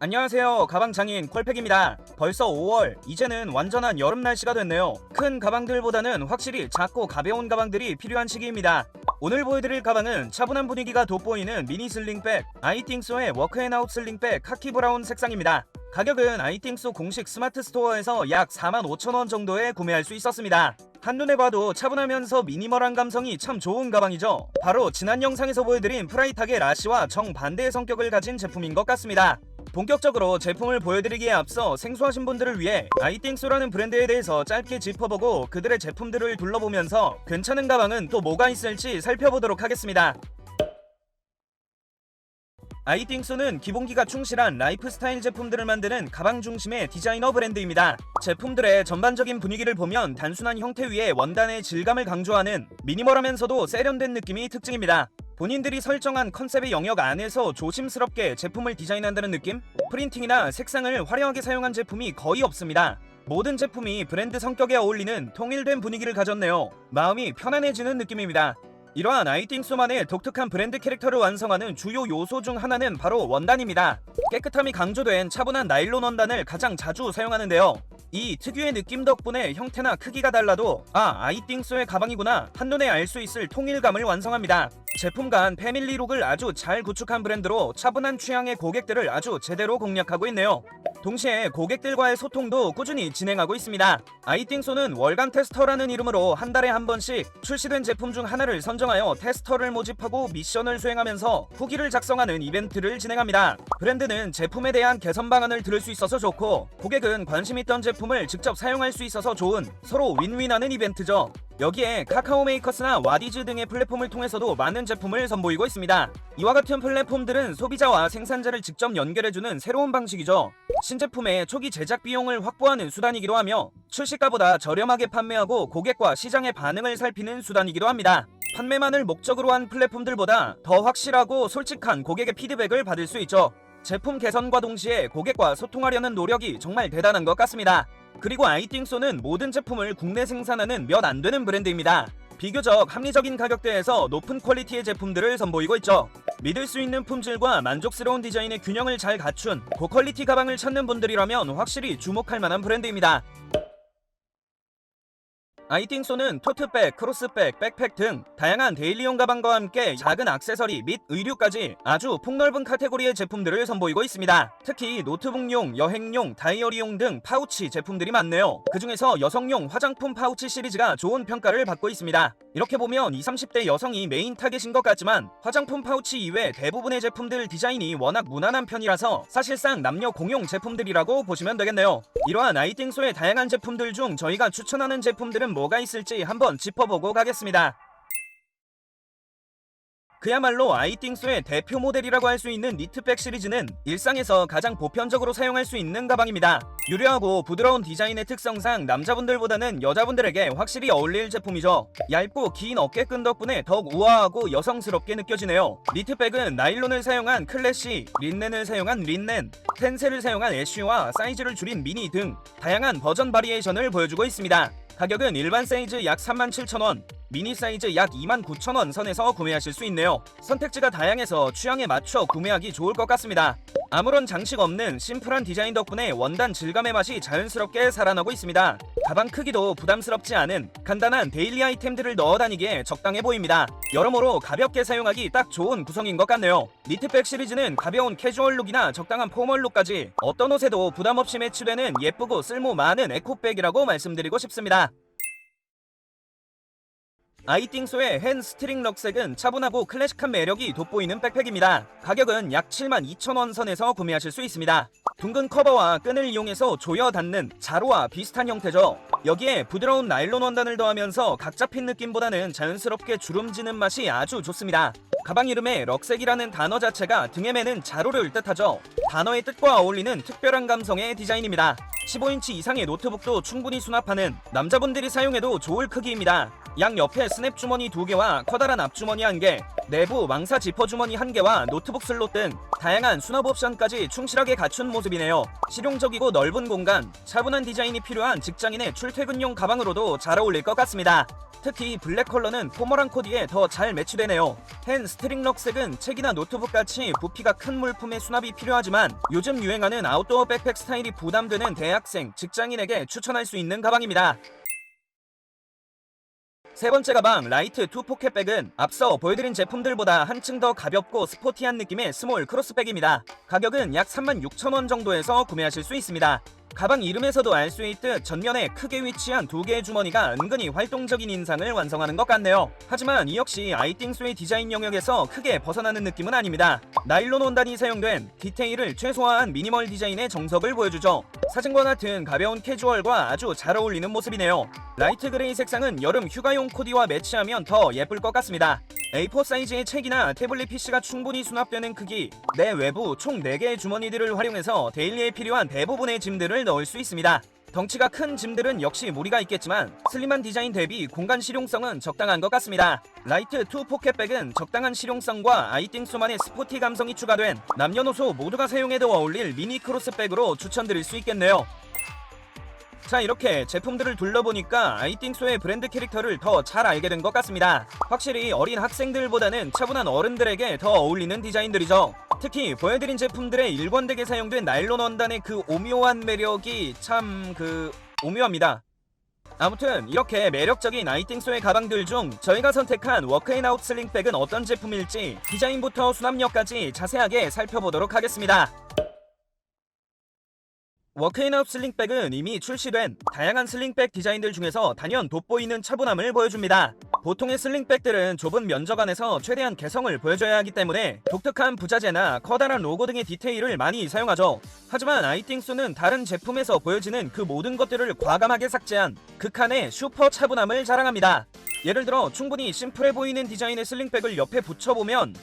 안녕하세요. 가방장인 콜팩입니다. 벌써 5월, 이제는 완전한 여름 날씨가 됐네요. 큰 가방들보다는 확실히 작고 가벼운 가방들이 필요한 시기입니다. 오늘 보여드릴 가방은 차분한 분위기가 돋보이는 미니 슬링백 아이팅소의 워크앤아웃 슬링백 카키 브라운 색상입니다. 가격은 아이팅소 공식 스마트 스토어에서 약 45,000원 정도에 구매할 수 있었습니다. 한눈에 봐도 차분하면서 미니멀한 감성이 참 좋은 가방이죠. 바로 지난 영상에서 보여드린 프라이탁의 라시와 정반대의 성격을 가진 제품인 것 같습니다. 본격적으로 제품을 보여드리기에 앞서 생소하신 분들을 위해 아이팅소라는 브랜드에 대해서 짧게 짚어보고 그들의 제품들을 둘러보면서 괜찮은 가방은 또 뭐가 있을지 살펴보도록 하겠습니다. 아이팅소는 기본기가 충실한 라이프스타일 제품들을 만드는 가방 중심의 디자이너 브랜드입니다. 제품들의 전반적인 분위기를 보면 단순한 형태 위에 원단의 질감을 강조하는 미니멀하면서도 세련된 느낌이 특징입니다. 본인들이 설정한 컨셉의 영역 안에서 조심스럽게 제품을 디자인한다는 느낌? 프린팅이나 색상을 화려하게 사용한 제품이 거의 없습니다. 모든 제품이 브랜드 성격에 어울리는 통일된 분위기를 가졌네요. 마음이 편안해지는 느낌입니다. 이러한 아이팅소만의 독특한 브랜드 캐릭터를 완성하는 주요 요소 중 하나는 바로 원단입니다. 깨끗함이 강조된 차분한 나일론 원단을 가장 자주 사용하는데요. 이 특유의 느낌 덕분에 형태나 크기가 달라도 아이팅소의 가방이구나 한눈에 알 수 있을 통일감을 완성합니다. 제품 간 패밀리룩을 아주 잘 구축한 브랜드로 차분한 취향의 고객들을 아주 제대로 공략하고 있네요. 동시에 고객들과의 소통도 꾸준히 진행하고 있습니다. 아이팅소는 월간 테스터라는 이름으로 한 달에 한 번씩 출시된 제품 중 하나를 선정하여 테스터를 모집하고 미션을 수행하면서 후기를 작성하는 이벤트를 진행합니다. 브랜드는 제품에 대한 개선 방안을 들을 수 있어서 좋고 고객은 관심 있던 제품을 직접 사용할 수 있어서 좋은 서로 윈윈하는 이벤트죠. 여기에 카카오 메이커스나 와디즈 등의 플랫폼을 통해서도 많은 제품을 선보이고 있습니다. 이와 같은 플랫폼들은 소비자와 생산자를 직접 연결해주는 새로운 방식이죠. 신제품의 초기 제작 비용을 확보하는 수단이기도 하며 출시가보다 저렴하게 판매하고 고객과 시장의 반응을 살피는 수단이기도 합니다. 판매만을 목적으로 한 플랫폼들보다 더 확실하고 솔직한 고객의 피드백을 받을 수 있죠. 제품 개선과 동시에 고객과 소통하려는 노력이 정말 대단한 것 같습니다. 그리고 아이팅소는 모든 제품을 국내 생산하는 몇 안 되는 브랜드입니다. 비교적 합리적인 가격대에서 높은 퀄리티의 제품들을 선보이고 있죠. 믿을 수 있는 품질과 만족스러운 디자인의 균형을 잘 갖춘 고퀄리티 가방을 찾는 분들이라면 확실히 주목할 만한 브랜드입니다. 아이팅소는 토트백, 크로스백, 백팩 등 다양한 데일리용 가방과 함께 작은 액세서리 및 의류까지 아주 폭넓은 카테고리의 제품들을 선보이고 있습니다. 특히 노트북용, 여행용, 다이어리용 등 파우치 제품들이 많네요. 그 중에서 여성용 화장품 파우치 시리즈가 좋은 평가를 받고 있습니다. 이렇게 보면 20, 30대 여성이 메인 타겟인 것 같지만 화장품 파우치 이외 대부분의 제품들 디자인이 워낙 무난한 편이라서 사실상 남녀 공용 제품들이라고 보시면 되겠네요. 이러한 아이팅소의 다양한 제품들 중 저희가 추천하는 제품들은 뭐가 있을지 한번 짚어보고 가겠습니다. 그야말로 아이팅소의 대표 모델이라고 할 수 있는 니트백 시리즈는 일상에서 가장 보편적으로 사용할 수 있는 가방입니다. 유려하고 부드러운 디자인의 특성상 남자분들보다는 여자분들에게 확실히 어울릴 제품이죠. 얇고 긴 어깨끈 덕분에 더욱 우아하고 여성스럽게 느껴지네요. 니트백은 나일론을 사용한 클래시, 린넨을 사용한 린넨, 텐셀을 사용한 애쉬와 사이즈를 줄인 미니 등 다양한 버전 바리에이션을 보여주고 있습니다. 가격은 일반 사이즈 약 37,000원, 미니 사이즈 약 29,000원 선에서 구매하실 수 있네요. 선택지가 다양해서 취향에 맞춰 구매하기 좋을 것 같습니다. 아무런 장식 없는 심플한 디자인 덕분에 원단 질감의 맛이 자연스럽게 살아나고 있습니다. 가방 크기도 부담스럽지 않은 간단한 데일리 아이템들을 넣어 다니기에 적당해 보입니다. 여러모로 가볍게 사용하기 딱 좋은 구성인 것 같네요. 니트백 시리즈는 가벼운 캐주얼 룩이나 적당한 포멀 룩까지 어떤 옷에도 부담 없이 매치되는 예쁘고 쓸모 많은 에코백이라고 말씀드리고 싶습니다. 아이팅소의 핸 스트링 럭색은 차분하고 클래식한 매력이 돋보이는 백팩입니다. 가격은 약 72,000원 선에서 구매하실 수 있습니다. 둥근 커버와 끈을 이용해서 조여 닫는 자루와 비슷한 형태죠. 여기에 부드러운 나일론 원단을 더하면서 각 잡힌 느낌보다는 자연스럽게 주름지는 맛이 아주 좋습니다. 가방 이름에 럭색이라는 단어 자체가 등에 매는 자루를 뜻하죠. 단어의 뜻과 어울리는 특별한 감성의 디자인입니다. 15인치 이상의 노트북도 충분히 수납하는 남자분들이 사용해도 좋을 크기입니다. 양 옆에 스냅 주머니 2개와 커다란 앞주머니 1개, 내부 망사 지퍼 주머니 1개와 노트북 슬롯 등 다양한 수납 옵션까지 충실하게 갖춘 모습이네요. 실용적이고 넓은 공간, 차분한 디자인이 필요한 직장인의 출퇴근용 가방으로도 잘 어울릴 것 같습니다. 특히 블랙 컬러는 포멀한 코디에 더 잘 매치되네요. 핸 스트링럭색은 책이나 노트북같이 부피가 큰 물품의 수납이 필요하지만 요즘 유행하는 아웃도어 백팩 스타일이 부담되는 대학생, 직장인에게 추천할 수 있는 가방입니다. 세 번째 가방 라이트 2 포켓백은 앞서 보여드린 제품들보다 한층 더 가볍고 스포티한 느낌의 스몰 크로스백입니다. 가격은 약 36,000원 정도에서 구매하실 수 있습니다. 가방 이름에서도 알 수 있듯 전면에 크게 위치한 2개의 주머니가 은근히 활동적인 인상을 완성하는 것 같네요. 하지만 이 역시 아이띵소의 디자인 영역에서 크게 벗어나는 느낌은 아닙니다. 나일론 원단이 사용된 디테일을 최소화한 미니멀 디자인의 정석을 보여주죠. 사진과 같은 가벼운 캐주얼과 아주 잘 어울리는 모습이네요. 라이트 그레이 색상은 여름 휴가용 코디와 매치하면 더 예쁠 것 같습니다. A4 사이즈의 책이나 태블릿 PC가 충분히 수납되는 크기, 내 외부 총 4개의 주머니들을 활용해서 데일리에 필요한 대부분의 짐들을 넣을 수 있습니다. 덩치가 큰 짐들은 역시 무리가 있겠지만 슬림한 디자인 대비 공간 실용성은 적당한 것 같습니다. 라이트 2 포켓백은 적당한 실용성과 아이띵소만의 스포티 감성이 추가된 남녀노소 모두가 사용해도 어울릴 미니 크로스백으로 추천드릴 수 있겠네요. 자, 이렇게 제품들을 둘러보니까 아이띵소의 브랜드 캐릭터를 더 잘 알게 된 것 같습니다. 확실히 어린 학생들보다는 차분한 어른들에게 더 어울리는 디자인들이죠. 특히 보여드린 제품들의 일관되게 사용된 나일론 원단의 그 오묘한 매력이 참 오묘합니다. 아무튼 이렇게 매력적인 아이띵소의 가방들 중 저희가 선택한 워크앤아웃 슬링백은 어떤 제품일지 디자인부터 수납력까지 자세하게 살펴보도록 하겠습니다. 워크앤아웃 슬링백은 이미 출시된 다양한 슬링백 디자인들 중에서 단연 돋보이는 차분함을 보여줍니다. 보통의 슬링백들은 좁은 면적 안에서 최대한 개성을 보여줘야 하기 때문에 독특한 부자재나 커다란 로고 등의 디테일을 많이 사용하죠. 하지만 아이띵소는 다른 제품에서 보여지는 그 모든 것들을 과감하게 삭제한 극한의 슈퍼 차분함을 자랑합니다. 예를 들어 충분히 심플해 보이는 디자인의 슬링백을 옆에 붙여보면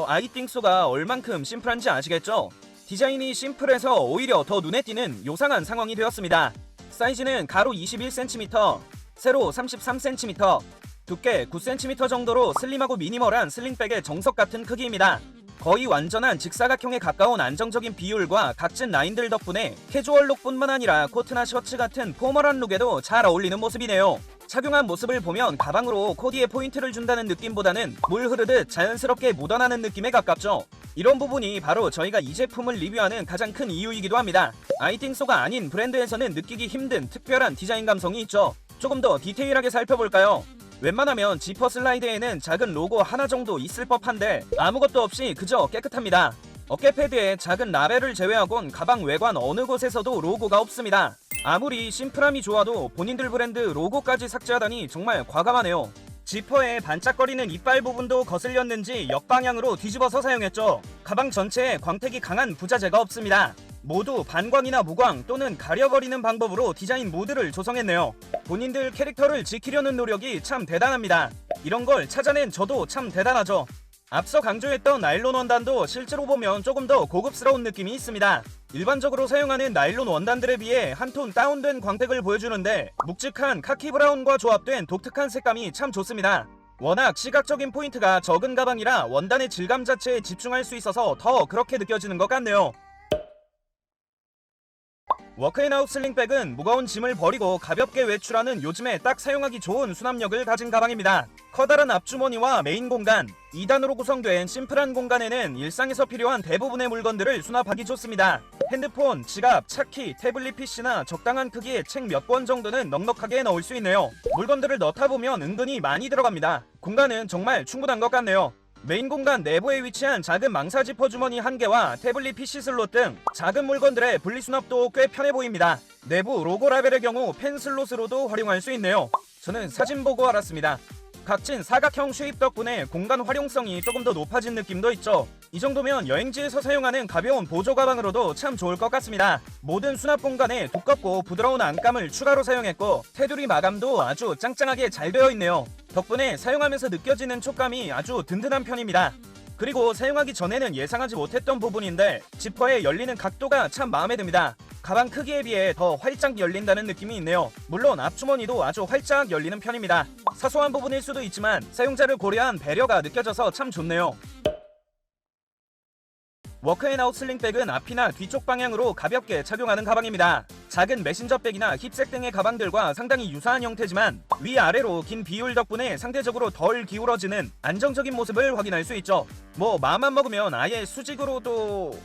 아이띵소가 얼만큼 심플한지 아시겠죠? 디자인이 심플해서 오히려 더 눈에 띄는 요상한 상황이 되었습니다. 사이즈는 가로 21cm, 세로 33cm, 두께 9cm 정도로 슬림하고 미니멀한 슬링백의 정석 같은 크기입니다. 거의 완전한 직사각형에 가까운 안정적인 비율과 각진 라인들 덕분에 캐주얼 룩뿐만 아니라 코트나 셔츠 같은 포멀한 룩에도 잘 어울리는 모습이네요. 착용한 모습을 보면 가방으로 코디에 포인트를 준다는 느낌보다는 물 흐르듯 자연스럽게 묻어나는 느낌에 가깝죠. 이런 부분이 바로 저희가 이 제품을 리뷰하는 가장 큰 이유이기도 합니다. 아이띵소가 아닌 브랜드에서는 느끼기 힘든 특별한 디자인 감성이 있죠. 조금 더 디테일하게 살펴볼까요? 웬만하면 지퍼 슬라이드에는 작은 로고 하나 정도 있을 법한데 아무것도 없이 그저 깨끗합니다. 어깨 패드에 작은 라벨을 제외하곤 가방 외관 어느 곳에서도 로고가 없습니다. 아무리 심플함이 좋아도 본인들 브랜드 로고까지 삭제하다니 정말 과감하네요. 지퍼의 반짝거리는 이빨 부분도 거슬렸는지 역방향으로 뒤집어서 사용했죠. 가방 전체에 광택이 강한 부자재가 없습니다. 모두 반광이나 무광 또는 가려버리는 방법으로 디자인 모드를 조성했네요. 본인들 캐릭터를 지키려는 노력이 참 대단합니다. 이런 걸 찾아낸 저도 참 대단하죠. 앞서 강조했던 나일론 원단도 실제로 보면 조금 더 고급스러운 느낌이 있습니다. 일반적으로 사용하는 나일론 원단들에 비해 한 톤 다운된 광택을 보여주는데 묵직한 카키 브라운과 조합된 독특한 색감이 참 좋습니다. 워낙 시각적인 포인트가 적은 가방이라 원단의 질감 자체에 집중할 수 있어서 더 그렇게 느껴지는 것 같네요. 워크앤아웃 슬링백은 무거운 짐을 버리고 가볍게 외출하는 요즘에 딱 사용하기 좋은 수납력을 가진 가방입니다. 커다란 앞주머니와 메인 공간, 2단으로 구성된 심플한 공간에는 일상에서 필요한 대부분의 물건들을 수납하기 좋습니다. 핸드폰, 지갑, 차키, 태블릿 PC나 적당한 크기의 책 몇 권 정도는 넉넉하게 넣을 수 있네요. 물건들을 넣다 보면 은근히 많이 들어갑니다. 공간은 정말 충분한 것 같네요. 메인 공간 내부에 위치한 작은 망사 지퍼 주머니 1개와 태블릿 PC 슬롯 등 작은 물건들의 분리수납도 꽤 편해 보입니다. 내부 로고 라벨의 경우 펜 슬롯으로도 활용할 수 있네요. 저는 사진 보고 알았습니다. 각진 사각형 쉐입 덕분에 공간 활용성이 조금 더 높아진 느낌도 있죠. 이 정도면 여행지에서 사용하는 가벼운 보조 가방으로도 참 좋을 것 같습니다. 모든 수납 공간에 두껍고 부드러운 안감을 추가로 사용했고 테두리 마감도 아주 짱짱하게 잘 되어 있네요. 덕분에 사용하면서 느껴지는 촉감이 아주 든든한 편입니다. 그리고 사용하기 전에는 예상하지 못했던 부분인데 지퍼의 열리는 각도가 참 마음에 듭니다. 가방 크기에 비해 더 활짝 열린다는 느낌이 있네요. 물론 앞주머니도 아주 활짝 열리는 편입니다. 사소한 부분일 수도 있지만 사용자를 고려한 배려가 느껴져서 참 좋네요. 워크앤아웃 슬링백은 앞이나 뒤쪽 방향으로 가볍게 착용하는 가방입니다. 작은 메신저백이나 힙색 등의 가방들과 상당히 유사한 형태지만 위아래로 긴 비율 덕분에 상대적으로 덜 기울어지는 안정적인 모습을 확인할 수 있죠. 뭐 마음만 먹으면 아예 수직으로도...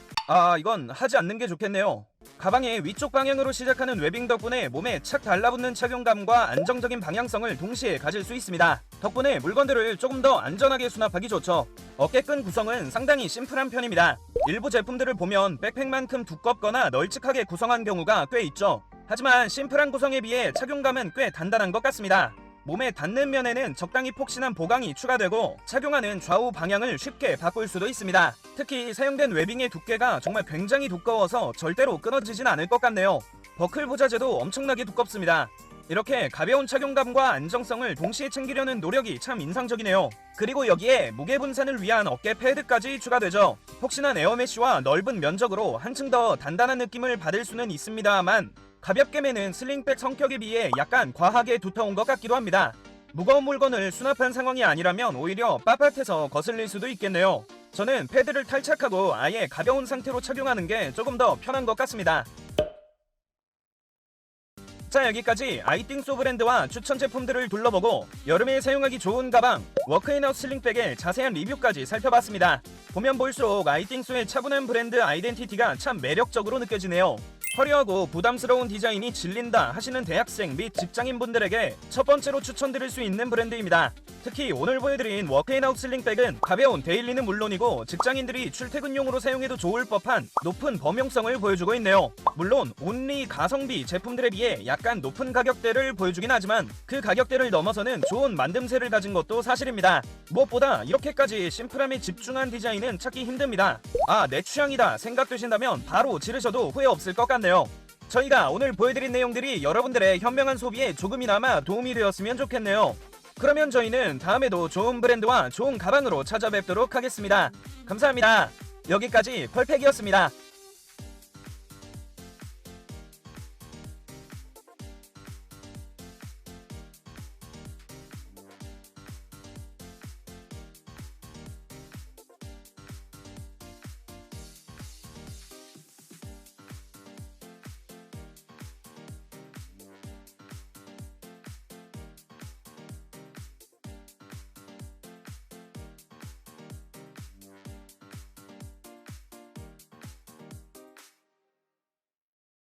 이건 하지 않는 게 좋겠네요. 가방의 위쪽 방향으로 시작하는 웨빙 덕분에 몸에 착 달라붙는 착용감과 안정적인 방향성을 동시에 가질 수 있습니다. 덕분에 물건들을 조금 더 안전하게 수납하기 좋죠. 어깨끈 구성은 상당히 심플한 편입니다. 일부 제품들을 보면 백팩만큼 두껍거나 널찍하게 구성한 경우가 꽤 있죠. 하지만 심플한 구성에 비해 착용감은 꽤 단단한 것 같습니다. 몸에 닿는 면에는 적당히 폭신한 보강이 추가되고 착용하는 좌우 방향을 쉽게 바꿀 수도 있습니다. 특히 사용된 웨빙의 두께가 정말 굉장히 두꺼워서 절대로 끊어지진 않을 것 같네요. 버클 보자재도 엄청나게 두껍습니다. 이렇게 가벼운 착용감과 안정성을 동시에 챙기려는 노력이 참 인상적이네요. 그리고 여기에 무게 분산을 위한 어깨 패드까지 추가되죠. 폭신한 에어메쉬와 넓은 면적으로 한층 더 단단한 느낌을 받을 수는 있습니다만 가볍게 매는 슬링백 성격에 비해 약간 과하게 두터운 것 같기도 합니다. 무거운 물건을 수납한 상황이 아니라면 오히려 빳빳해서 거슬릴 수도 있겠네요. 저는 패드를 탈착하고 아예 가벼운 상태로 착용하는 게 조금 더 편한 것 같습니다. 자, 여기까지 아이띵소 브랜드와 추천 제품들을 둘러보고 여름에 사용하기 좋은 가방 워크앤아웃 슬링백의 자세한 리뷰까지 살펴봤습니다. 보면 볼수록 아이띵소의 차분한 브랜드 아이덴티티가 참 매력적으로 느껴지네요. 화려하고 부담스러운 디자인이 질린다 하시는 대학생 및 직장인분들에게 첫 번째로 추천드릴 수 있는 브랜드입니다. 특히 오늘 보여드린 워크앤아웃 슬링백은 가벼운 데일리는 물론이고 직장인들이 출퇴근용으로 사용해도 좋을 법한 높은 범용성을 보여주고 있네요. 물론 온리 가성비 제품들에 비해 약간 높은 가격대를 보여주긴 하지만 그 가격대를 넘어서는 좋은 만듦새를 가진 것도 사실입니다. 무엇보다 이렇게까지 심플함에 집중한 디자인은 찾기 힘듭니다. 내 취향이다 생각되신다면 바로 지르셔도 후회 없을 것 같네요. 저희가 오늘 보여드린 내용들이 여러분들의 현명한 소비에 조금이나마 도움이 되었으면 좋겠네요. 그러면 저희는 다음에도 좋은 브랜드와 좋은 가방으로 찾아뵙도록 하겠습니다. 감사합니다. 여기까지 펄팩이었습니다.